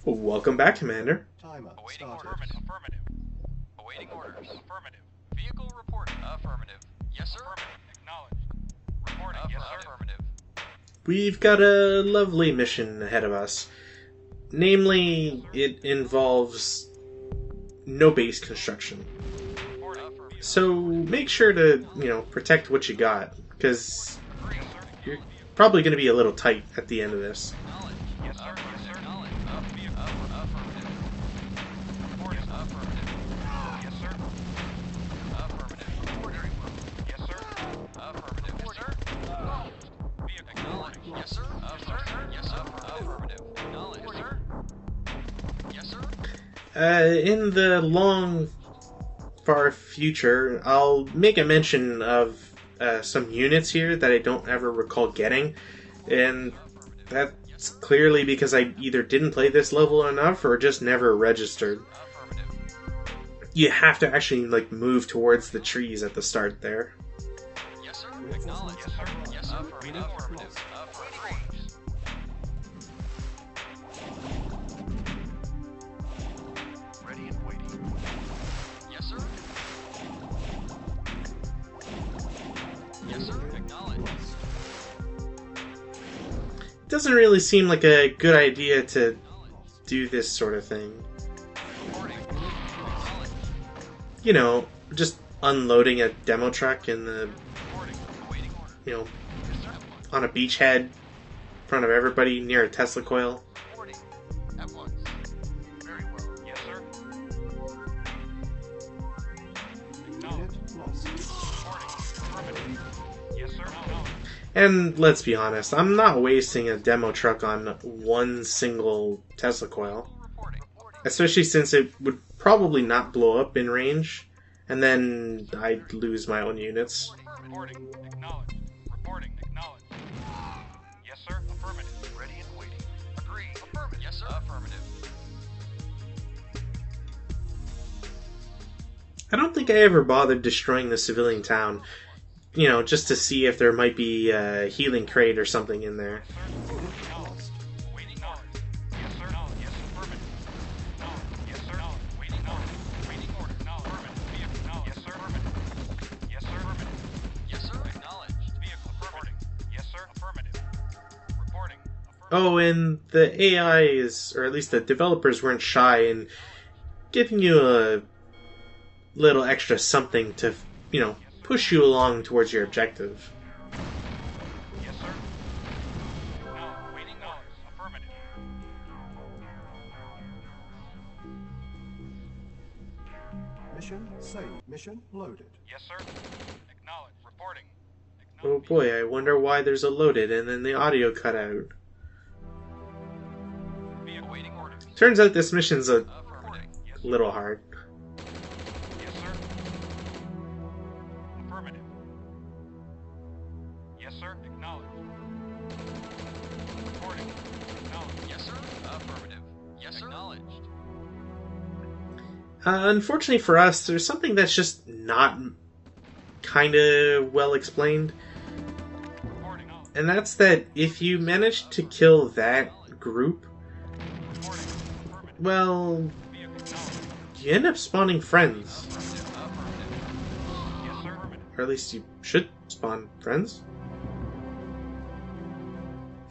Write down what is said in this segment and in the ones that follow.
Welcome back, Commander. Timer Awaiting started. orders. Affirmative. Awaiting orders. Affirmative. Vehicle reporting. Affirmative. Yes, sir. Affirmative. Acknowledged. Reporting. Yes, sir. Affirmative. We've got a lovely mission ahead of us. Namely, it involves no base construction. Reporting. Affirmative. So make sure to, protect what you got, because Agree. Yes, sir. you're probably going to be a little tight at the end of this. Acknowledged. Yes, sir. Yes, sir. Acknowledged. Affirmative. Reporting. Affirmative. Yes, sir. Affirmative. Reporting. Yes, sir. Affirmative. Yes, sir. Vehicle. Acknowledged. Yes, sir. Affirmative. Yes, sir. Affirmative. Acknowledged. Yes, sir. Yes, sir. In the long, far future, I'll make a mention of some units here that I don't ever recall getting, and that's clearly because I either didn't play this level enough or just never registered. Affirmative. You have to actually move towards the trees at the start there. Yes, sir. Acknowledged. Yes, sir. Yes, sir. Affirmative. Affirmative. Affirmative. Ready and waiting. Yes, sir. Yes, sir. Acknowledged. Doesn't really seem like a good idea to do this sort of thing. Reporting. Acknowledged. Just unloading a demo truck in the, Reporting. Awaiting order. you know, Yes, sir. on a beachhead in front of everybody near a Tesla coil. Reporting. At once. Very well. Yes, sir. Acknowledged. Unit lost. Reporting. Affirmative. Yes, sir. Acknowledged. And let's be honest, I'm not wasting a demo truck on one single Tesla coil. Reporting. Reporting. Especially since it would probably not blow up in range, and then I'd lose my own units. Reporting. Acknowledged. Reporting. Acknowledged. Yes, sir. Affirmative. Ready and waiting. Agree. Affirmative. Yes, sir. Affirmative. I don't think I ever bothered destroying the civilian town, just to see if there might be a healing crate or something in there. Unit lost. Waiting knowledge. Yes, sir. Knowledge. Yes, affirmative. Knowledge. Yes, sir. Knowledge. Waiting knowledge. Waiting order. Knowledge. Affirmative. Vehicle. Knowledge. Yes, sir. Affirmative. Yes, sir. Affirmative. Yes, sir. Acknowledged. Vehicle. Affirmative. Yes, sir. Affirmative. Reporting. Affirmative. Oh, and the AIs, or at least the developers, weren't shy in giving you a little extra something to, push you along towards your objective. Yes, sir. Knowledge. Waiting knowledge. Affirmative. Mission saved. Mission loaded. Yes, sir. Acknowledge. Reporting. Oh boy, I wonder why there's a loaded and then the audio cut out. Vehicle. Waiting orders. Turns out this mission's a Affirmative. Yes, sir. little hard. Yes, sir. Affirmative. Yes, sir. Acknowledged. Reporting. Acknowledged. Yes, sir. Affirmative. Yes, sir. Acknowledged. Unfortunately for us, there's something that's just not kind of well explained. Reporting. Knowledge. And that's that if you manage to kill that group, Reporting. Affirmative. well, Vehicle. Knowledge. you end up spawning friends. Affirmative. Affirmative. Yes, sir. Affirmative. Or at least you should spawn friends.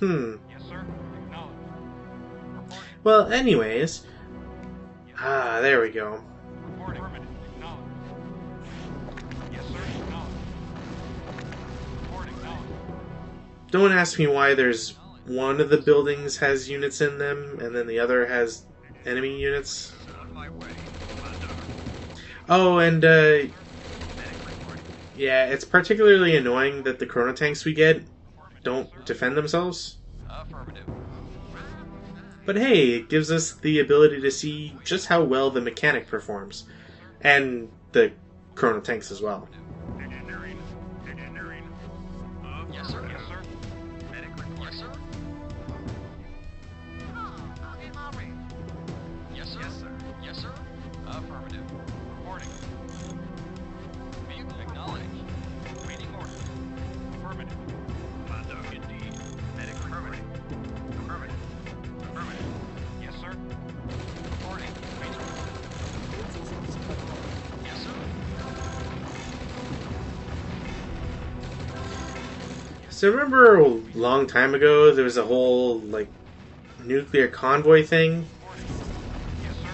Yes, sir. Acknowledged. Reporting. Well, anyways. Yes, There we go. reporting. Affirmative. Acknowledged. Yes, sir. Acknowledged. Reporting. Acknowledged. Don't ask me why there's one of the buildings has units in them and then the other has enemy units. On my way. Oh, and yeah, it's particularly annoying that the chrono tanks we get don't defend themselves. Affirmative. But hey, it gives us the ability to see just how well the mechanic performs. And the chrono tanks as well. Engineering. Engineering. Yes, sir. Yes, sir. Medic report. Yes, sir. Yes, sir. Yes, sir. Yes, sir. Affirmative. Reporting. Vehicle acknowledged. Waiting order. Affirmative. Commando indeed. Medic affirmative. Affirmative. Affirmative. Yes, sir. So remember a long time ago there was a whole like nuclear convoy thing? Yes, sir.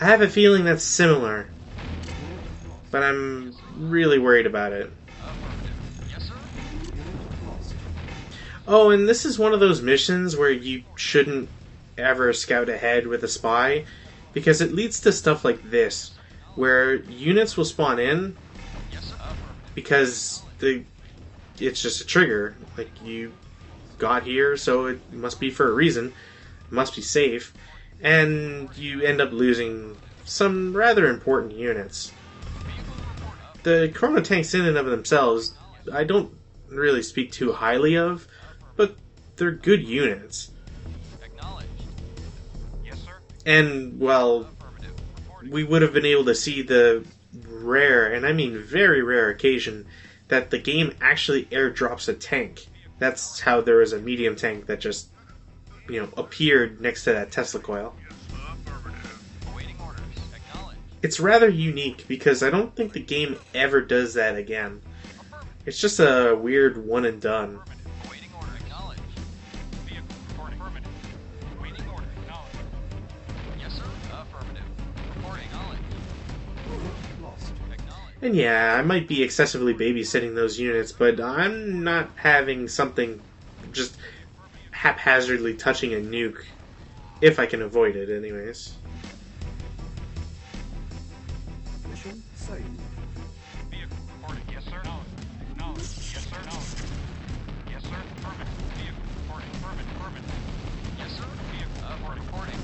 I have a feeling that's similar, but I'm really worried about it. Affirmative. Yes, sir. Unit lost. Oh, and this is one of those missions where you shouldn't ever scout ahead with a spy, because it leads to stuff like this, where units will spawn in Yes, sir. Affirmative. because it's just a trigger. Like, you got here, so it must be for a reason. It must be safe. And you end up losing some rather important units. The chrono tanks in and of themselves, I don't really speak too highly of, but they're good units. Acknowledged. Yes, sir. And, well, Affirmative. Reporting. we would have been able to see the rare, and I mean very rare occasion, that the game actually airdrops a tank. That's how there was a medium tank that just, appeared next to that Tesla coil. Awaiting orders. Acknowledged. It's rather unique because I don't think the game ever does that again. It's just a weird one and done. Awaiting order. Acknowledged. Vehicle reporting. Affirmative. Awaiting order. Acknowledged. Yes, sir. Affirmative. Reporting. Acknowledged. Unit lost. Acknowledged. And yeah, I might be excessively babysitting those units, but I'm not having something just haphazardly touching a nuke, if I can avoid it anyways. Mission saved. Vehicle reporting. Yes, sir. Acknowledged. Yes, sir. Acknowledged. Yes, sir. Affirmative. Vehicle reporting. Affirmative. Affirmative. Yes, sir. Vehicle reporting.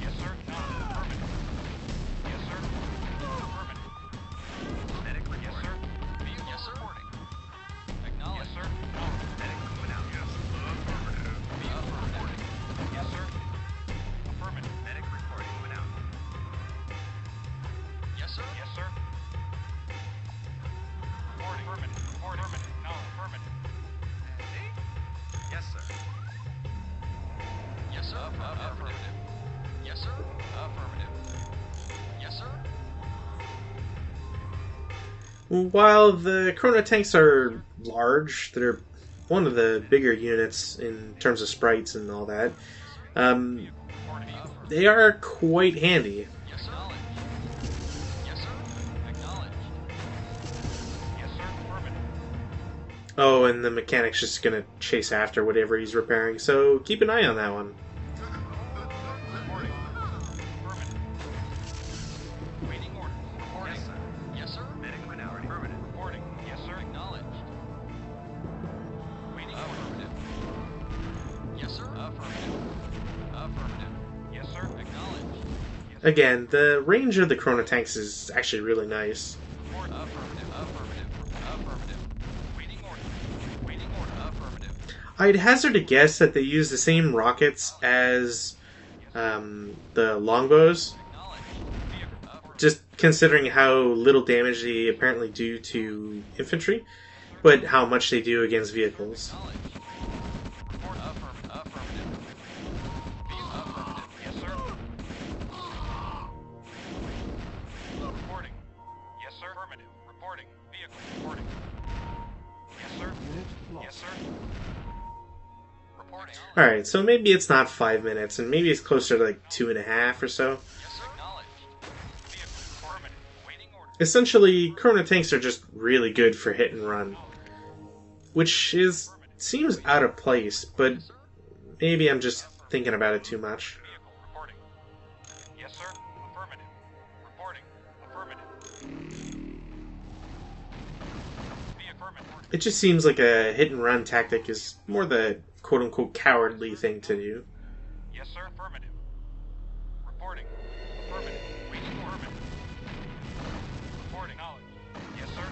Yes, sir. Acknowledged. Affirmative. Yes, sir. Affirmative. Medic report. Yes, sir. Vehicle yes, sir. Reporting. Acknowledged. Yes, sir. Acknowledged. Medic moving out. Yes. Affirmative. Vehicle reporting. Yes, sir. Affirmative. Medic reporting. Moving out. Yes, sir. Yes, sir. Reporting. Affirmative. Report. Affirmative. No, affirmative. Yes, sir. Yes, sir. Affirmative. Yes, sir. Affirmative. Yes, sir. While the chrono tanks are large, they're one of the bigger units in terms of sprites and all that. Reporting. They are quite handy. Yes, sir. Yes, sir. Acknowledged. Yes, sir. Affirmative. Oh, and the mechanic's just gonna chase after whatever he's repairing, so keep an eye on that one. Reporting. Affirmative. Waiting order. Reporting. Yes, sir. Yes, sir. Medic minority. Affirmative. Reporting. Yes, sir. Acknowledged. Waiting affirmative. Yes, sir. Affirmative. Affirmative. Yes, sir. Acknowledged. Yes, Again, the range of the chrono tanks is actually really nice. report. Affirmative. Affirmative. Affirmative. Waiting order. Waiting order. Affirmative. I'd hazard a guess that they use the same rockets as the longbows, Acknowledged. Vehicle. Affirmative. just considering how little damage they apparently do to infantry, but how much they do against vehicles. Acknowledged. Report. Affirmative. Affirmative. Vehicle. Affirmative. Yes, sir. Reporting. Yes, sir. Affirmative. Reporting. Vehicle. Reporting. Yes, sir. Unit lost. Yes, sir. Reporting. Alright, so maybe it's not 5 minutes, and maybe it's closer to like 2.5 or so. Yes, acknowledged. Vehicle. Affirmative. Waiting order. Essentially, chrono tanks are just really good for hit and run, which seems out of place, but maybe I'm just thinking about it too much. Vehicle. Reporting. Yes, sir. Affirmative. Reporting. Affirmative. Vehicle. Affirmative. It just seems like a hit and run tactic is more the quote-unquote cowardly thing to do. Yes, sir. Affirmative. Reporting. Affirmative. Waiting order. Affirmative. Reporting. Knowledge. Yes, sir.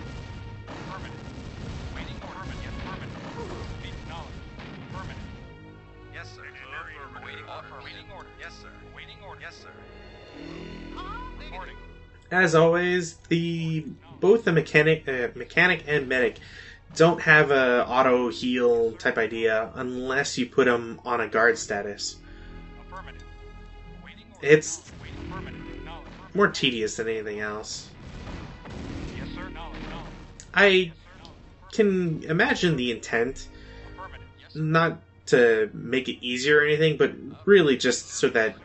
Affirmative. Waiting order. Yes, affirmative. Speak knowledge. Affirmative. Yes, sir. Affirmative. Waiting order. Waiting order. Yes, sir. Waiting order. Yes, sir. Reporting. As always, both the mechanic and medic don't have a auto heal type idea unless you put them on a guard status. Affirmative. Waiting order. It's Waiting affirmative. Knowledge. more tedious than anything else. Yes, sir. Knowledge. Knowledge. I Yes, sir. Knowledge. can imagine the intent, Affirmative. Yes, sir. not to make it easier or anything, but really just so that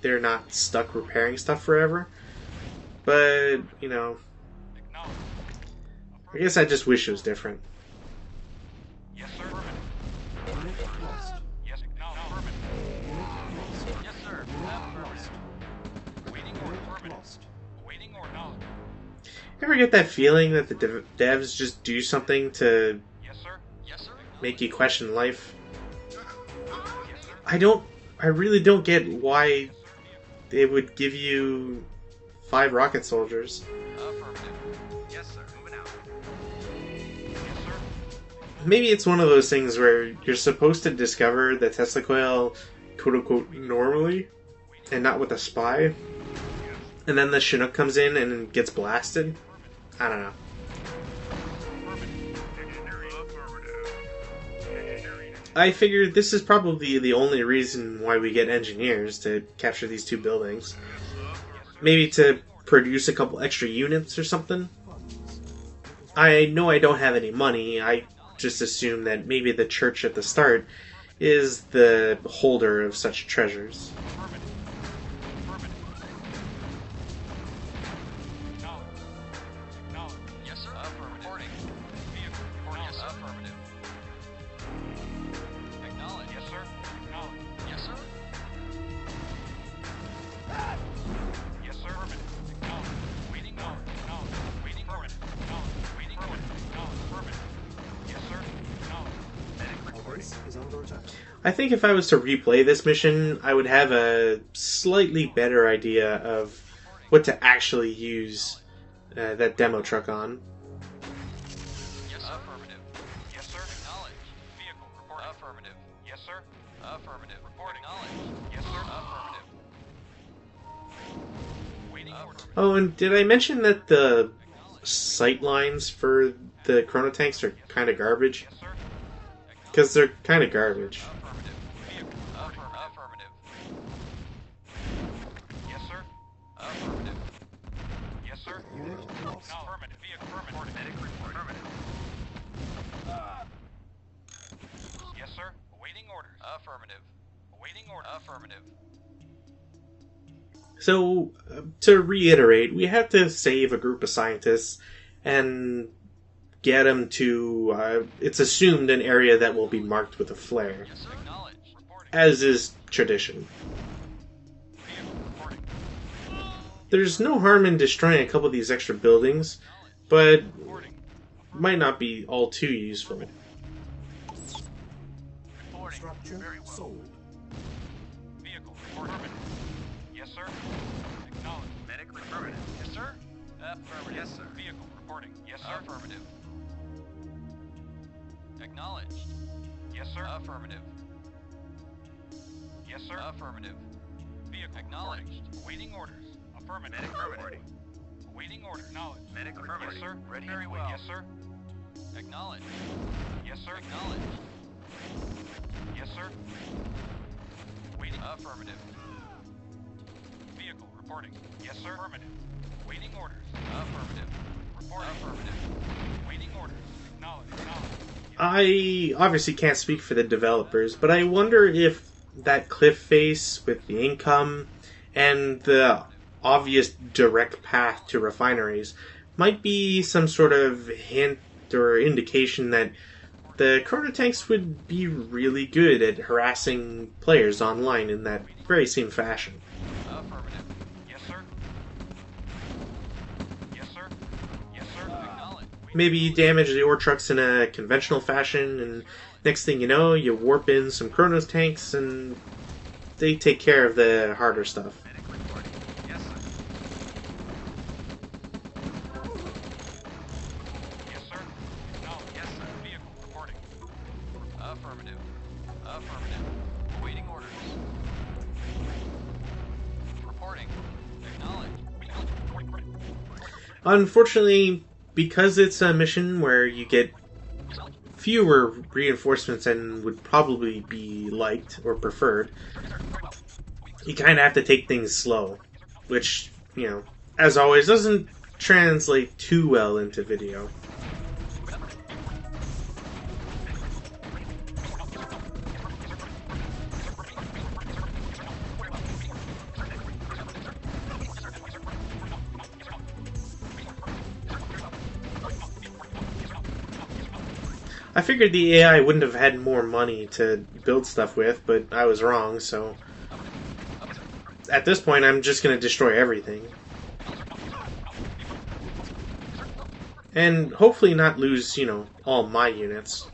they're not stuck repairing stuff forever. But, you know, Acknowledged. I guess I just wish it was different. Yes, sir. Affirmative. Unit lost. Yes, acknowledged. Affirmative. Unit lost. Yes, sir. Unit lost. Waiting order. Unit Affirmative. lost. Waiting order. Knowledge. Ever get that feeling that the devs just do something to Yes, sir. Yes, sir. make you question life? Yes, sir. I really don't get why they would give you 5 rocket soldiers. Affirmative. Yes, sir. Moving out. Yes, sir. Maybe it's one of those things where you're supposed to discover the Tesla coil, quote unquote, normally, and not with a spy. And then the Chinook comes in and gets blasted. I don't know. I figured this is probably the only reason why we get engineers to capture these 2 buildings. Maybe to produce a couple extra units or something. Funds. I know I don't have any money. I just assume that maybe the church at the start is the holder of such treasures. Affirmative. Affirmative. Acknowledged. Acknowledged. Yes, sir. Affirmative. Reporting. Vehicle. Reporting. Yes, affirmative. Acknowledged. Yes, sir. Acknowledged. Yes, sir. Yes, sir. Affirmative. Acknowledged. Waiting order. Acknowledged. Waiting order. Acknowledged. Waiting order. Acknowledged. Affirmative. Yes, sir. Acknowledged. Our base is under attack. I think if I was to replay this mission, I would have a slightly better idea of what to actually use that demo truck on. Yes, sir. Affirmative. Yes, sir. Acknowledged. Vehicle reporting. Affirmative. Yes, sir. Affirmative. Reporting. Acknowledged. Yes, sir. Affirmative. Waiting order. Oh, and did I mention that the sight lines for the chrono tanks are kind of garbage? Yes, sir. Because they're kind of garbage. Affirmative. Vehicle. Affirmative. Yes, sir. Affirmative. Yes, sir. Unit lost. Affirmative. Vehicle. Affirmative. Medic report. Affirmative. Yes, sir. Awaiting orders. Affirmative. Awaiting order. Affirmative. So, to reiterate, we have to save a group of scientists and get them to, it's assumed, an area that will be marked with a flare, Yes, sir. Acknowledged. Reporting. as is tradition. Vehicle reporting. There's no harm in destroying a couple of these extra buildings, but Reporting. might not be all too useful. Reporting. Structure Very well. sold. Vehicle reporting. Yes, sir. Acknowledged. Medic affirmative. Yes, sir. Affirmative. Yes, sir. Vehicle reporting. Yes, sir. Affirmative. Acknowledged. Yes, sir. Affirmative. Yes, sir. Affirmative. Vehicle acknowledged. Awaiting orders. Affirmative. Medic reporting. Awaiting order. Acknowledged. Medic affirmative. Yes, sir. Ready. Very well. Yes, sir. Acknowledged. Yes, sir. Acknowledged. Yes, sir. Waiting. Affirmative. Vehicle reporting. Yes, sir. Affirmative. Waiting orders. Affirmative. Reporting. Affirmative. Waiting orders. Acknowledged. Acknowledged. I obviously can't speak for the developers, but I wonder if that cliff face with the income and the obvious direct path to refineries might be some sort of hint or indication that the chrono tanks would be really good at harassing players online in that very same fashion. Affirmative. Yes, sir. Yes, sir. Yes, sir. Acknowledged. Maybe you damage the ore trucks in a conventional fashion, and next thing you know, you warp in some Chronos tanks, and they take care of the harder stuff. Medic reporting. Yes, sir. Yes, sir. Acknowledged. Yes, sir. Vehicle reporting. Affirmative. Affirmative. Awaiting orders. Reporting. Acknowledged. Reporting. Unfortunately, because it's a mission where you get fewer reinforcements than would probably be liked or preferred, you kind of have to take things slow, which, you know, as always, doesn't translate too well into video. I figured the AI wouldn't have had more money to build stuff with, but I was wrong, so... At this point, I'm just gonna destroy everything. And hopefully not lose, you know, all my units.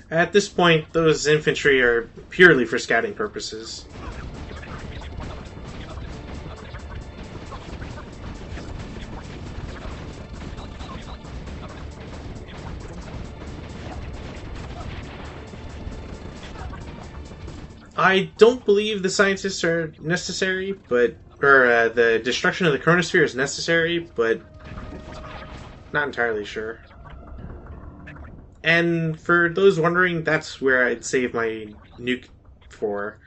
At this point, those infantry are purely for scouting purposes. I don't believe the scientists are necessary, but... or the destruction of the chronosphere is necessary, but... not entirely sure. And for those wondering, that's where I'd save my nuke for.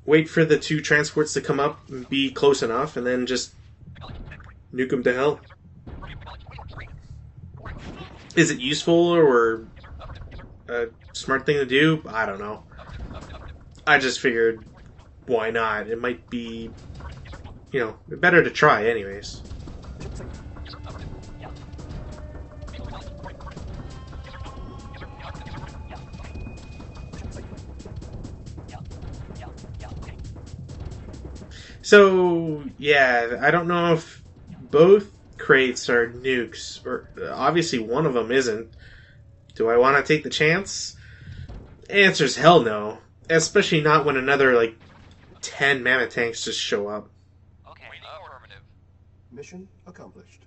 Wait for the 2 transports to come up and be close enough, and then just nuke them to hell. Is it useful or a smart thing to do? I don't know. I just figured, why not? It might be, you know, better to try anyways. So, yeah, I don't know if both crates are nukes, or obviously one of them isn't. Do I want to take the chance? Answer's hell no. Especially not when another, like, 10 mammoth tanks just show up. Okay, affirmative. Mission accomplished.